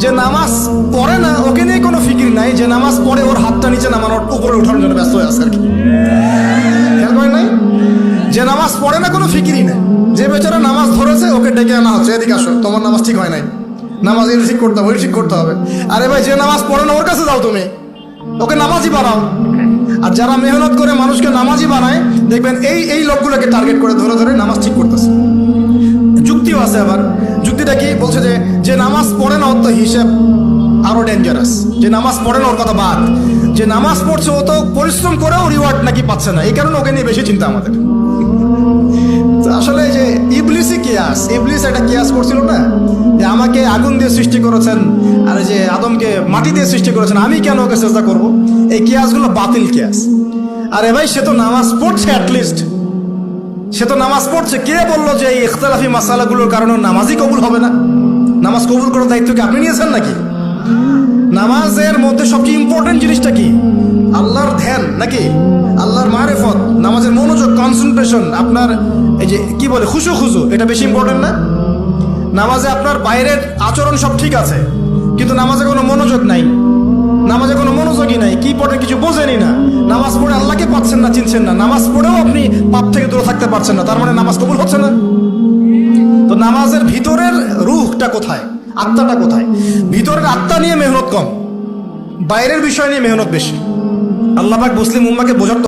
যে নামাজ পড়ে না ওকে নিয়ে কোনো ফিকির নাই, যে নামাজ পড়ে ওর হাতটা নিচে নামানোর উপরে ওঠানোর জন্য ব্যস্ত হয়ে আছে আর কি। খেয়াল করেন নাই? যে নামাজ পড়ে না কোনো ফিকিরই নেই, যে বেচারা নামাজ ধরেছে ওকে ডেকে আনা হচ্ছে, এদিকে আসো, তোমার নামাজ ঠিক হয় নাই, নামাজ এটা ঠিক করতে হবে, ওই ঠিক করতে হবে। আরে ভাই, যে নামাজ পড়ে না ওর কাছে যাও, তুমি ওকে নামাজই বানাও। আর যারা মেহনত করে মানুষকে নামাজই বানায়, দেখবেন এই এই লোকগুলোকে টার্গেট করে ধরে ধরে নামাজ ঠিক করতেছে। যুক্তিও আছে আবার। যুক্তিটা কি বলছে? যে নামাজ পড়ে না ওর তো হিসেব আরো ডেঞ্জারাস। যে নামাজ পড়ে না ওর কথা বাদ, যে নামাজ পড়ছে ও তো পরিশ্রম করেও রিওয়ার্ড নাকি পাচ্ছে না, এই কারণে ওকে নিয়ে বেশি চিন্তা আমাদের। আসলে যে ইবলিসই কিয়াস, ইবলিস একটা কিয়াস করছিল না, যে আমাকে আগুন দিয়ে সৃষ্টি করেছেন আর যে আদমকে মাটি দিয়ে সৃষ্টি করেছেন, আমি কেন ওকে চেষ্টা করব? এই কিয়াসগুলো বাতিল কিয়াস। আরে ভাই, সে তো নামাজ পড়ছে, অ্যাটলিস্ট সে তো নামাজ পড়ছে। কে বললো যে এই ইখতিলাফি মাসালাগুলোর কারণে নামাজই কবুল হবে না? নামাজ কবুল করার দায়িত্ব কি আপনি নিয়েছেন নাকি? নামাজের মধ্যে সবচেয়ে ইম্পর্টেন্ট জিনিসটা কি? আল্লাহর ধ্যান নাকি আল্লাহর মারিফত? নামাজের মনোযোগ, কনসেন্ট্রেশন, আপনার এই যে কি বলে খুশু, এটা বেশি ইম্পর্টেন্ট না? নামাজে আপনার বাইরের আচরণ সব ঠিক আছে, কিন্তু নামাজে কোনো মনোযোগ নাই, নামাজে কোনো মনোযোগই নাই, কি পড়ে কিছু বোঝেনি না, নামাজ পড়ে আল্লাহকে পাচ্ছেন না, চিনছেন না, নামাজ পড়েও আপনি পাপ থেকে দূরে থাকতে পারছেন না, তার মানে নামাজ কবুল হচ্ছে না। তো নামাজের ভিতরের রুহটা কোথায়, আত্মাটা কোথায়? ভিতরের আত্মা নিয়ে মেহনত কম, বাইরের বিষয় নিয়ে মেহনত বেশি। আল্লাহ পাক মুসলিম উম্মাহকে বোঝার